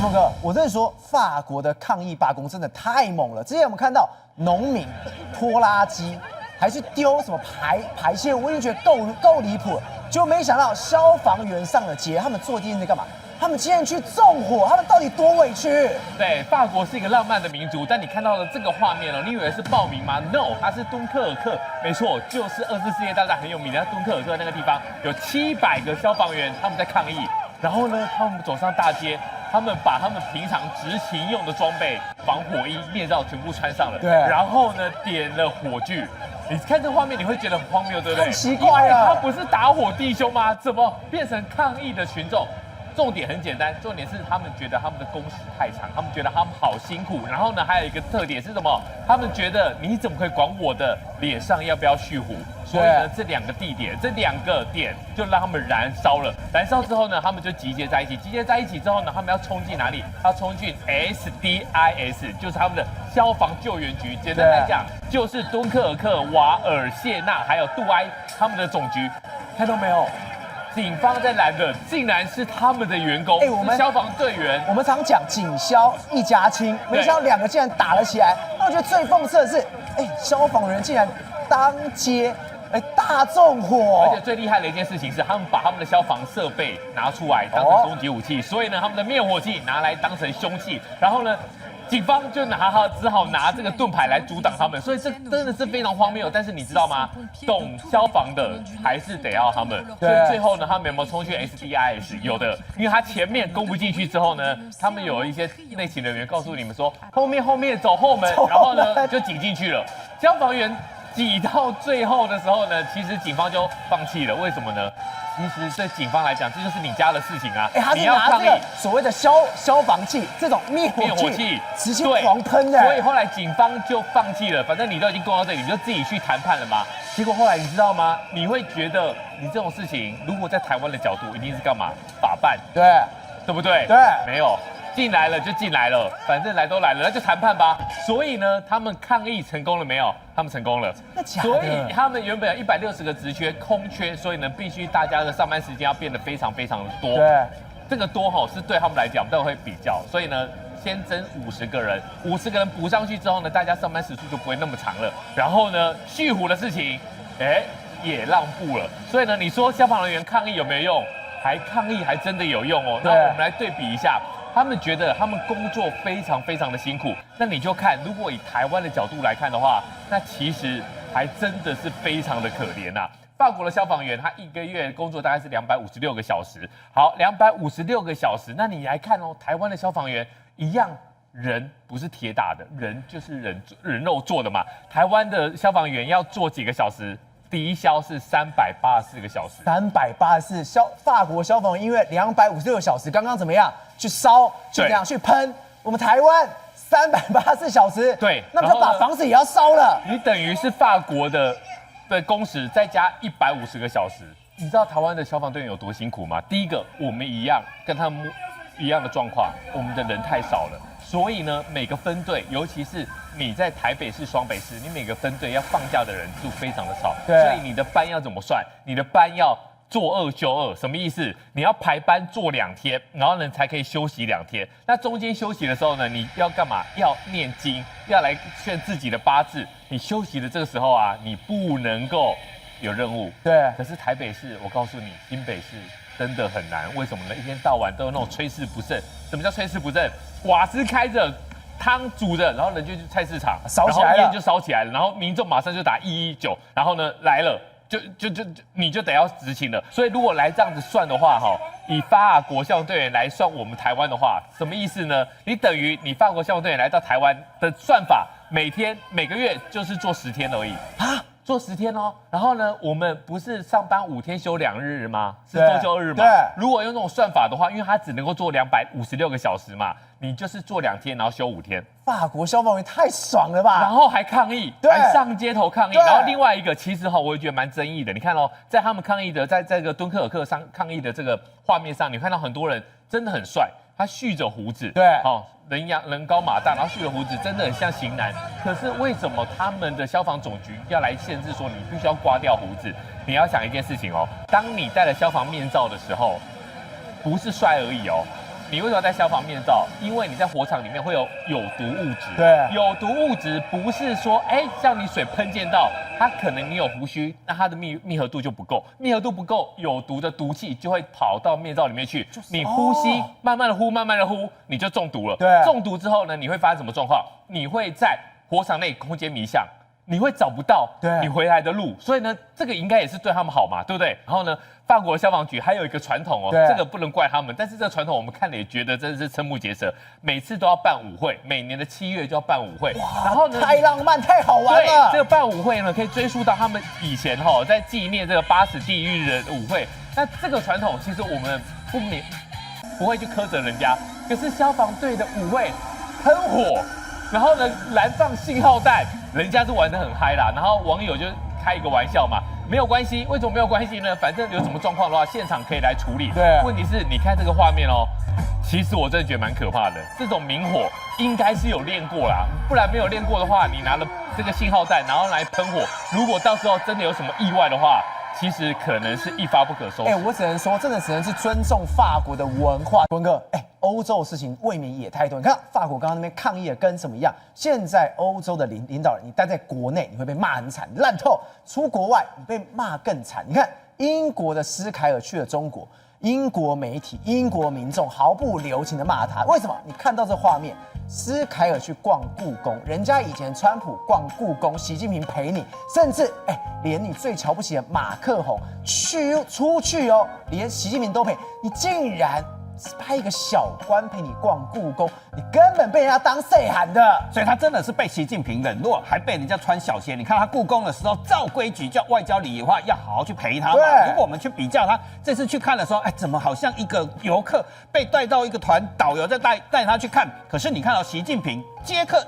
峰哥，我跟你说，法国的抗议罢工真的太猛了。之前我们看到农民拖拉机，还去丢什么排泄物，我已经觉得够离谱了。结果没想到消防员上了街，他们做第一件事干嘛？他们竟然去纵火，他们到底多委屈？对，法国是一个浪漫的民族，但你看到了这个画面哦，你以为是暴民吗 ？No， 它是敦刻尔克，没错，就是2次世界大战很有名的敦刻尔克那个地方，有700个消防员他们在抗议，然后呢，他们走上大街。他们把他们平常执勤用的装备、防火衣、面罩全部穿上了，对，然后呢，点了火炬。你看这画面，你会觉得很荒谬，对不对？很奇怪啊！他不是打火弟兄吗？怎么变成抗议的群众？重点很简单，重点是他们觉得他们的工时太长，他们觉得他们好辛苦。然后呢，还有一个特点是什么？他们觉得你怎么可以管我的脸上要不要蓄胡？所以呢，这2个点就让他们燃烧了。燃烧之后呢，他们就集结在一起。集结在一起之后呢，他们要冲进哪里？要冲进 SDIS， 就是他们的消防救援局。简单来讲，就是敦刻尔克、瓦尔谢纳还有杜埃他们的总局。看到没有？警方在拦的竟然是他们的员工，我们消防队员。我们常讲警消一家亲，没想到2个竟然打了起来。那我觉得最讽刺的是，消防员竟然当街大纵火，而且最厉害的一件事情是，他们把他们的消防设备拿出来当成攻击武器，所以呢，他们的灭火器拿来当成凶器，然后呢。警方就只好拿这个盾牌来阻挡他们，所以这真的是非常荒谬。但是你知道吗？懂消防的还是得要他们。所以最后呢，他们有没有冲去 SDIS？ 有的，因为他前面攻不进去之后呢，他们有一些内勤人员告诉你们说，后面走后门，然后呢就挤进去了。消防员挤到最后的时候呢，其实警方就放弃了。为什么呢？其实对警方来讲，这就是你家的事情啊！你要拿这个所谓的消防器，这种灭火器，直接狂喷的。所以后来警方就放弃了，反正你都已经攻到这里，你就自己去谈判了嘛。结果后来你知道吗？你会觉得你这种事情，如果在台湾的角度，一定是干嘛？法办，对不对？对，没有。进来了就进来了，反正来都来了，那就谈判吧。所以呢，他们抗议成功了没有？他们成功了。那假的？所以他们原本有160个职缺空缺，所以呢，必须大家的上班时间要变得非常非常的多。对，这个多是对他们来讲，我们待会会比较。所以呢，先增50个人，50个人补上去之后呢，大家上班时数就不会那么长了。然后呢，蓄胡的事情，也让步了。所以呢，你说消防人员抗议有没有用？抗议还真的有用哦。那我们来对比一下。他们觉得他们工作非常非常的辛苦，那你就看，如果以台湾的角度来看的话，那其实还真的是非常的可怜呐。法国的消防员他1个月工作大概是256个小时，好，256个小时，那你来看哦，台湾的消防员一样，人不是铁打的，人就是人肉做的嘛。台湾的消防员要做几个小时？第一消是384个小时，384法国消防员因为256个小时，刚刚怎么样去烧，去怎样去喷？我们台湾384小时，对，那不就把房子也要烧了？你等于是法国的工时再加150个小时，你知道台湾的消防队员有多辛苦吗？第一个，我们一样跟他们一样的状况，我们的人太少了。所以呢，每个分队，尤其是你在台北市、双北市，你每个分队要放假的人数非常的少，所以你的班要怎么算？你的班要做2休2，什么意思？你要排班做2天，然后呢才可以休息2天。那中间休息的时候呢，你要干嘛？要念经，要来劝自己的八字。你休息的这个时候啊，你不能够有任务。对。可是台北市，我告诉你，新北市真的很难。为什么呢？一天到晚都有那种炊事不振。什么叫炊事不振？瓦斯开着，汤煮着，然后人就去菜市场烧起来了，烟就烧起来了，然后民众马上就打119，然后呢来了，你就得要执勤了。所以如果来这样子算的话，以法国消防队员来算我们台湾的话，什么意思呢？你等于你法国消防队员来到台湾的算法，每个月就是做10天而已啊。做10天哦，然后呢，我们不是上班5天休2日吗？是周休2日嘛？对。如果用这种算法的话，因为它只能够做256个小时嘛，你就是做2天，然后休5天。法国消防员太爽了吧？然后还抗议，还上街头抗议。然后另外一个，其实我也觉得蛮争议的。你看哦，在他们抗议的，在这个敦刻尔克上抗议的这个画面上，你看到很多人真的很帅，他蓄着胡子，对，人高马大，然后蓄着胡子，真的很像型男。可是为什么他们的消防总局要来限制说你必须要刮掉胡子？你要想一件事情哦，当你戴了消防面罩的时候，不是帅而已哦，你为什么要戴消防面罩？因为你在火场里面会有有毒物质。对，有毒物质不是说，像你水喷溅到，它可能你有胡须，那它的密合度就不够，密合度不够，有毒的毒气就会跑到面罩里面去，你呼吸，慢慢的呼，慢慢的呼，你就中毒了。对，中毒之后呢，你会发生什么状况？你会在火场内空间迷向。你会找不到你回来的路，所以呢，这个应该也是对他们好嘛，对不对？然后呢，法国的消防局还有一个传统哦，这个不能怪他们，但是这个传统我们看了也觉得真的是瞠目结舌，每次都要办舞会，每年的7月就要办舞会，然后呢，太浪漫，太好玩了。对，这个办舞会呢，可以追溯到他们以前在纪念这个80地狱日的舞会。那这个传统其实我们不会去苛责人家，可是消防队的舞会喷火。然后呢，燃放信号弹，人家是玩得很嗨啦。然后网友就开一个玩笑嘛，没有关系。为什么没有关系呢？反正有什么状况的话，现场可以来处理。对，问题是你看这个画面哦，其实我真的觉得蛮可怕的。这种明火应该是有练过啦，不然没有练过的话，你拿了这个信号弹，然后来喷火，如果到时候真的有什么意外的话，其实可能是一发不可收拾。我只能说，真的只能是尊重法国的文化。文哥，欧洲的事情未免也太多。你看法国刚刚那边抗议的跟什么一样？现在欧洲的领导人，你待在国内你会被骂很惨，烂透；出国外你被骂更惨。你看英国的斯凯尔去了中国，英国媒体、英国民众毫不留情的骂他。为什么？你看到这画面，斯凯尔去逛故宫，人家以前川普逛故宫，习近平陪你，甚至连你最瞧不起的马克宏出去哦，连习近平都陪，你竟然派一个小官陪你逛故宫，你根本被人家当谁喊的，所以他真的是被习近平冷落，还被人家穿小鞋。你看他故宫的时候，照规矩叫外交礼仪的话，要好好去陪他嘛。如果我们去比较他这次去看的时候，怎么好像一个游客被带到一个团导游在带他去看？可是你看到习近平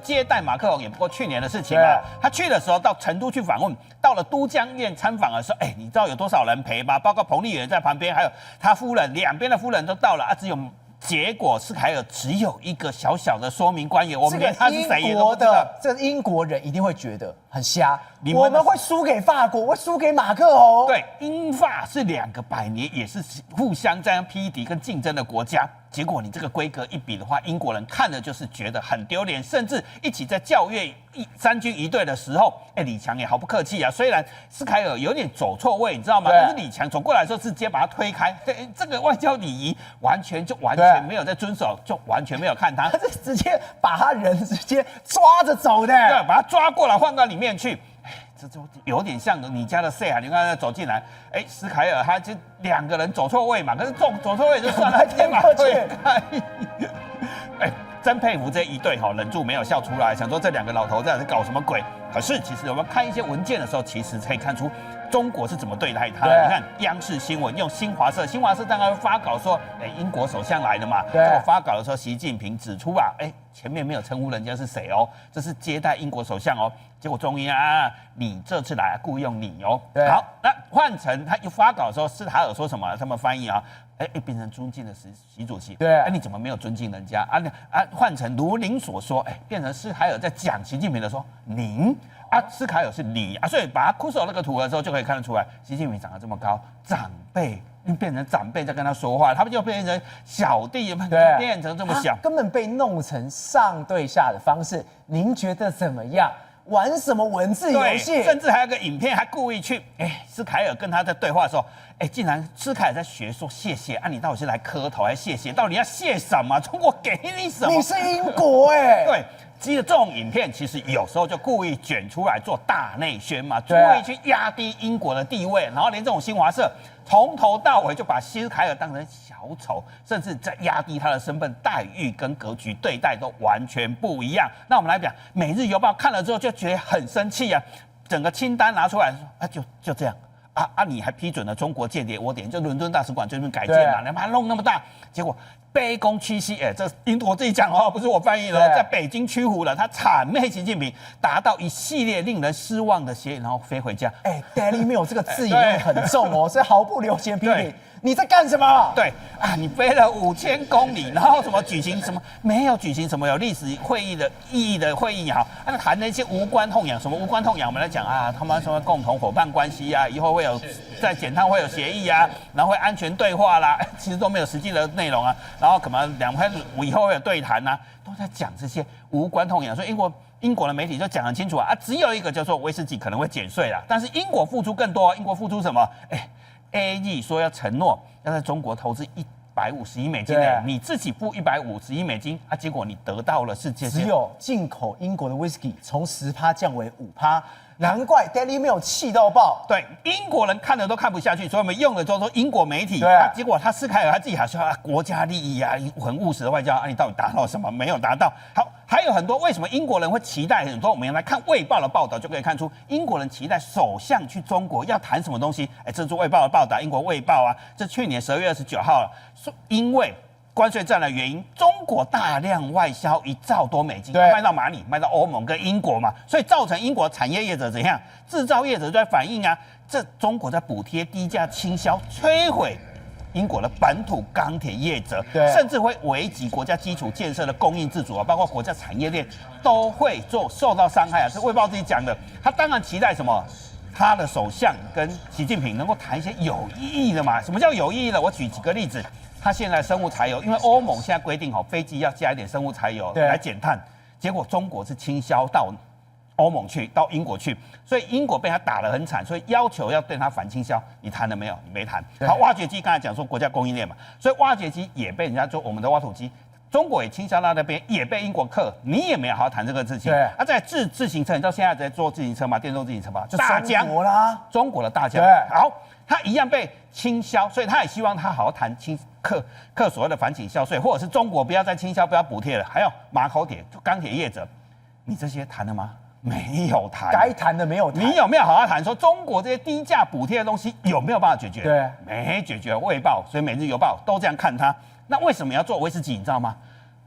接待马克宏，也不过去年的事情嘛。他去的时候到成都去访问，到了都江堰参访的时候，你知道有多少人陪吗？包括彭丽媛在旁边，还有他夫人，两边的夫人都到了。只有结果，斯凯尔只有一个小小的说明官员，我们连他是谁也都不知道。这英国人一定会觉得很瞎，我们会输给法国，会输给马克宏。对，英法是2个100年也是互相这样匹敌跟竞争的国家。结果你这个规格一比的话，英国人看了就是觉得很丢脸，甚至一起在教阅3军1队的时候，李强也毫不客气啊。虽然斯凯尔有点走错位，你知道吗？但是李强走过来的时候是直接把他推开，这个外交礼仪完全没有在遵守，就完全没有看他，他是直接把他人直接抓着走的，对，把他抓过来换到里面去。这就有点像你家的 C 啊，你看他走进来，斯凯尔他就2个人走错位嘛，可是走错位就算了，天马推开。真佩服这一队忍住没有笑出来，想说这2个老头在搞什么鬼？可是其实我们看一些文件的时候，其实可以看出中国是怎么对待他的。你看央视新闻用新华社当然发稿说，英国首相来了嘛。结果发稿的时候，习近平指出啊，前面没有称呼人家是谁哦，这是接待英国首相哦。结果中央你这次来雇佣你哦。好，那换成他一发稿的时候，斯塔尔说什么？他们翻译啊。变成尊敬的习主席，对，你怎么没有尊敬人家换成如您所说，变成斯凯尔在讲习近平的说您斯凯尔是你所以把他酷手那个图的时候就可以看得出来，习近平长得这么高，长辈变成长辈在跟他说话，他们就变成小弟，变成这么小，根本被弄成上对下的方式，您觉得怎么样？玩什么文字游戏？甚至还有个影片，还故意去斯凯尔跟他在对话的时候，竟然斯凯尔在学说谢谢你到底是来磕头还是谢谢？到底要谢什么？中国给你什么？你是英国对。其实这种影片其实有时候就故意卷出来做大内宣嘛，故意去压低英国的地位，然后连这种新华社从头到尾就把斯凯尔当成小丑，甚至在压低他的身份待遇跟格局对待都完全不一样。那我们来讲《每日邮报》看了之后就觉得很生气啊，整个清单拿出来说就这样你还批准了中国间谍窝点，就伦敦大使馆最近改建嘛，你把它弄那么大，结果卑躬屈膝，这英国自己讲不是我翻译的，在北京屈服了，他谄媚习近平，达到一系列令人失望的协议，然后飞回家。Daily Mail 这个字眼用很重哦，所以毫不留情批评。你在干什么？对啊，你飞了5000公里，然后什么举行什么没有举行什么有历史会议的意义的会议也好，那谈那些无关痛痒，什么无关痛痒，我们来讲啊，他们什么共同伙伴关系啊，以后会有在减碳会有协议啊，然后会安全对话啦，其实都没有实际的内容啊，然后可能两派以后会有对谈啊，都在讲这些无关痛痒，所以英国的媒体就讲很清楚啊，只有一个叫做威士忌可能会减税啦，但是英国付出更多，英国付出什么？AZ 说要承诺要在中国投资150亿美金的，你自己付150亿美金啊，结果你得到了是这些，只有进口英国的 whisky 从10%降为5%，难怪 Daily Mail 气到爆。对，英国人看了都看不下去，所以我们用的都说英国媒体。对结果他斯凯尔他自己还说国家利益啊，很务实的外交啊，你到底达到什么？没有达到。好，还有很多为什么英国人会期待很多？我们来看《卫报》的报道就可以看出，英国人期待首相去中国要谈什么东西。这是《卫报》的报道，英国《卫报》啊，这去年12月29号了，说因为关税战的原因，中国大量外销1兆多美金，卖到哪里？卖到欧盟跟英国嘛，所以造成英国产业业者怎样？制造业者就在反映啊，这中国在补贴低价倾销，摧毁英国的本土钢铁业者，甚至会危及国家基础建设的供应自主啊，包括国家产业链都会受到伤害啊。这《卫报》自己讲的，他当然期待什么？他的首相跟习近平能够谈一些有意义的嘛？什么叫有意义的？我举几个例子。他现在生物柴油，因为欧盟现在规定飞机要加一点生物柴油来减碳，结果中国是倾销到欧盟去，到英国去，所以英国被他打得很惨，所以要求要对他反倾销，你谈了没有？你没谈。好，挖掘机刚才讲说国家供应链嘛，所以挖掘机也被人家说我们的挖土机。中国也倾销到那边，也被英国克，你也没有好好谈这个事情。对，在自行车，你知道现在在做自行车吗？电动自行车吗？就大疆啦，中国的大疆。对，好，他一样被倾销，所以他也希望他好好谈克所谓的反倾销税，或者是中国不要再倾销，不要补贴了。还有马口铁、钢铁业者，你这些谈了吗？没有谈，该谈的没有谈。你有没有好好谈？说中国这些低价补贴的东西有没有办法解决？对，没解决。卫报，所以每日邮报都这样看他。那为什么要做威士忌？你知道吗？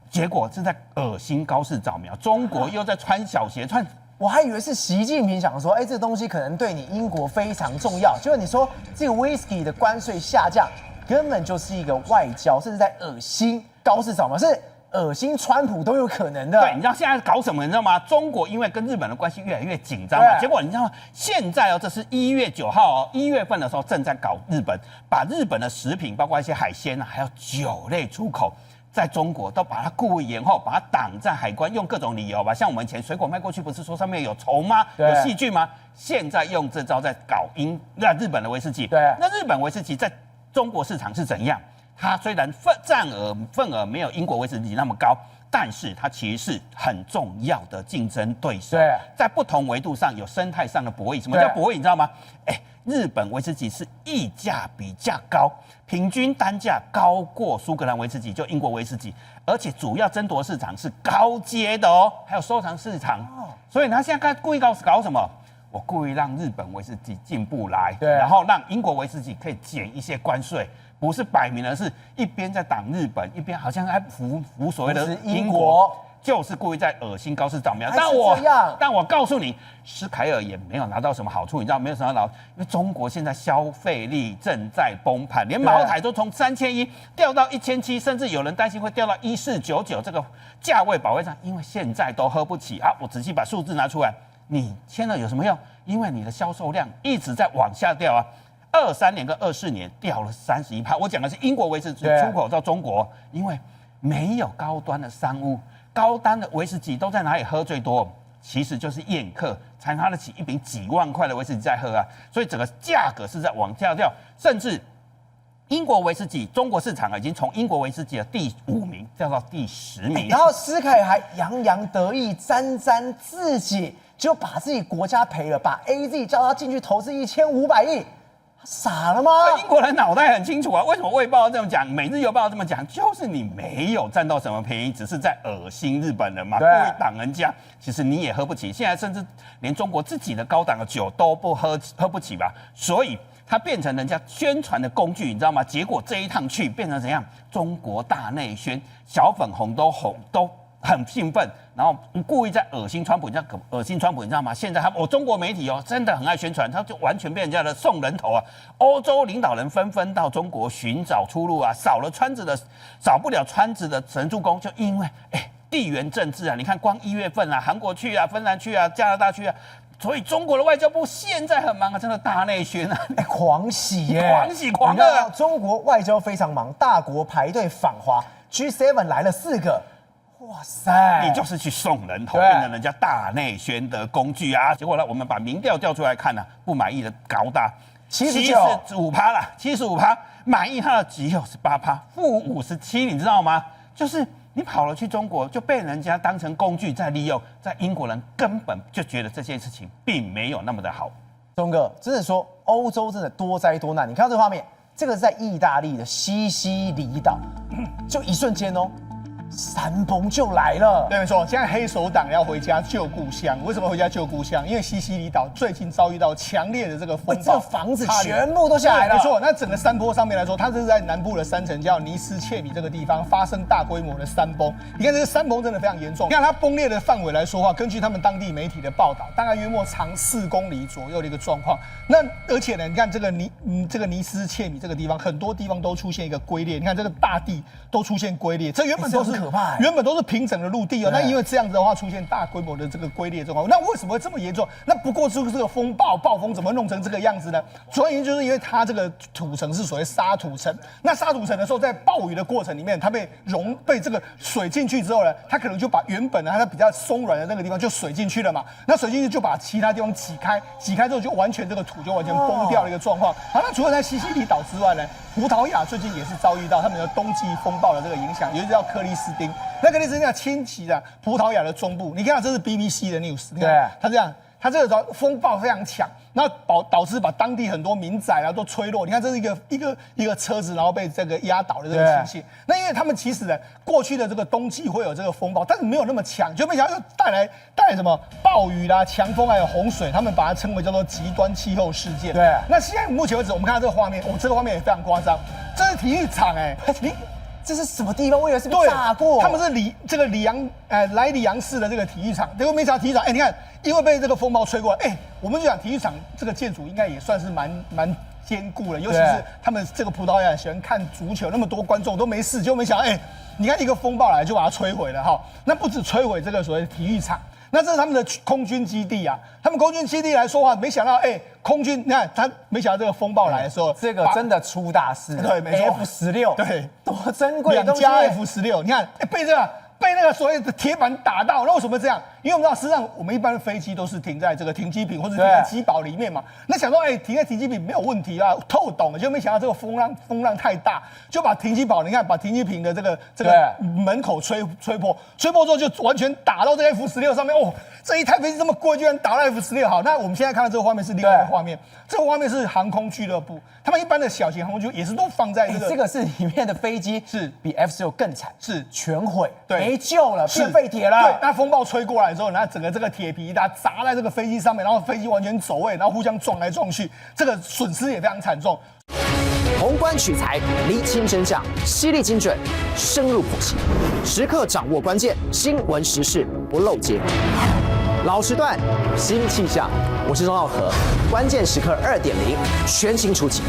结果是在恶心高市早苗，中国又在穿小鞋穿。我还以为是习近平想说，这东西可能对你英国非常重要。结果你说这个 whisky 的关税下降，根本就是一个外交，甚至在恶心高市早苗，是恶心川普都有可能的。对，你知道现在搞什么？你知道吗？中国因为跟日本的关系越来越紧张嘛，结果你知道吗？现在这是1月9号1月份的时候正在搞日本，把日本的食品，包括一些海鲜还有酒类出口。在中国都把它故意延后，把它挡在海关，用各种理由吧。像我们以前水果卖过去，不是说上面有虫吗？有细菌吗？现在用这招在搞日本的威士忌。对，那日本威士忌在中国市场是怎样？它虽然份额没有英国威士忌那么高，但是它其实是很重要的竞争对手。对，在不同维度上有生态上的博弈。什么叫博弈？你知道吗？日本威士忌是溢价比较高，平均单价高过苏格兰威士忌，就英国威士忌，而且主要争夺市场是高阶的哦，还有收藏市场。所以他现在故意搞什么？我故意让日本威士忌进步来，然后让英国威士忌可以减一些关税，不是摆明了是一边在挡日本，一边好像还服所谓的英国。就是故意在恶心高市早苗，但我告诉你，施凯尔也没有拿到什么好处，你知道没有什么拿，因为中国现在消费力正在崩盘，连茅台都从3100掉到1700，甚至有人担心会掉到1499这个价位保卫战，因为现在都喝不起啊！我仔细把数字拿出来，你签了有什么用？因为你的销售量一直在往下掉啊，23年跟24年掉了31%。我讲的是英国威士忌出口到中国，因为没有高端的商务。高端的威士忌都在哪里喝最多？其实就是宴客才拿得起一瓶几万块的威士忌在喝啊，所以整个价格是在往下掉，甚至英国威士忌中国市场已经从英国威士忌的第5名掉到第10名。然后施凯还洋洋得意、沾沾自喜，就把自己国家赔了，把 AZ 叫他进去投资1500亿。傻了吗？英国人脑袋很清楚啊，为什么《卫报》要这么讲，《每日邮报》要这么讲，就是你没有占到什么便宜，只是在恶心日本人嘛，故意挡人家。其实你也喝不起，现在甚至连中国自己的高档的酒都喝不起吧，所以它变成人家宣传的工具，你知道吗？结果这一趟去变成怎样？中国大内宣，小粉红都很兴奋，然后故意在恶心川普，你知道恶心川普，你知道吗？现在中国媒体真的很爱宣传，他就完全被人家的送人头啊！欧洲领导人纷纷到中国寻找出路啊，少不了川子的神助攻，就因为地缘政治啊，你看光1月份啊，韩国去啊，芬兰去啊，加拿大去啊。所以中国的外交部现在很忙啊，真的大内宣啊，狂喜耶，狂喜狂热啊！中国外交非常忙，大国排队访华 ，G7 来了4个，哇塞！你就是去送人头，变成人家大内宣的工具啊！结果呢，我们把民调调出来看呢，不满意的高达75%啦，75%，满意他的只有18%，负57%，你知道吗？就是你跑了去中国，就被人家当成工具在利用，在英国人根本就觉得这件事情并没有那么的好。钟哥，真的说欧洲真的多灾多难。你看到这个画面，这个是在意大利的西西里岛，就一瞬间哦。山崩就来了，对，没错。现在黑手党要回家救故乡，为什么回家救故乡？因为西西里岛最近遭遇到强烈的这个风暴，这个房子全部都下来了。没错，那整个山坡上面来说，它是在南部的山城叫尼斯切米这个地方发生大规模的山崩。你看这个山崩真的非常严重。你看它崩裂的范围来说话，根据他们当地媒体的报道，大概约莫长4公里左右的一个状况。那而且呢，你看这个尼斯切米这个地方，很多地方都出现一个龟裂。你看这个大地都出现龟裂，这原本都是。原本都是平整的陆地哦，那因为这样子的话，出现大规模的这个龟裂状况，那为什么会这么严重？那不过就是这个暴风怎么弄成这个样子呢？主要原因就是因为它这个土层是所谓沙土层，那沙土层的时候，在暴雨的过程里面，它被这个水进去之后呢，它可能就把原本的它比较松软的那个地方就水进去了嘛，那水进去就把其他地方挤开之后就完全这个土就完全崩掉的一个状况。好，那除了在西西里岛之外呢，葡萄牙最近也是遭遇到他们的冬季风暴的这个影响，尤其叫克里斯汀。那克里斯汀侵袭了葡萄牙的中部，你看这是 BBC 的 news， 你看它这样，它这个风暴非常强，然后导致把当地很多民宅啊都吹落。你看这是一个车子，然后被这个压倒的这个情形。那因为他们其实呢，过去的这个冬季会有这个风暴，但是没有那么强，就没想到又带来什么暴雨啦、强风还有洪水，他们把它称为叫做极端气候事件。对。那现在目前为止，我们看到这个画面，这个画面也非常夸张，这是体育场这是什么地方？我以为是炸过。他们是莱里昂市的这个体育场，结果没想到体育场，你看，因为被这个风暴吹过来，我们就讲体育场这个建筑应该也算是蛮坚固的，尤其是他们这个葡萄牙喜欢看足球，那么多观众都没事，就没想到，你看一个风暴来就把它摧毁了哈。那不止摧毁这个所谓的体育场。那这是他们的空军基地啊，他们空军基地来说话，没想到空军，你看他没想到这个风暴来的时候，这个真的出大事，对，没错 F-16，对，多珍贵的东西， 2架 F-16，你看被那个所谓的铁板打到，那为什么这样？因为我们知道，事实上我们一般的飞机都是停在这个停机坪或者停在机堡里面嘛。那想说，停在停机坪没有问题啊，透懂了，就没想到这个风浪太大，就把停机堡，你看把停机坪的这个门口吹破之后就完全打到这个 F-16上面。哦，这一台飞机这么贵，居然打到 F-16。好，那我们现在看到这个画面是另外一个画面，这个画面是航空俱乐部，他们一般的小型航空俱乐部也是都放在这个是里面的飞机是比 F-16更惨，是全毁，对。没救了，变废铁了。对，那风暴吹过来之后，那整个这个铁皮它砸在这个飞机上面，然后飞机完全走位，然后互相撞来撞去，这个损失也非常惨重。宏观取材，厘清真相，犀利精准，深入剖析，时刻掌握关键新闻时事，不漏接。老时段，新气象，我是钟浩和，关键时刻2.0全新出击。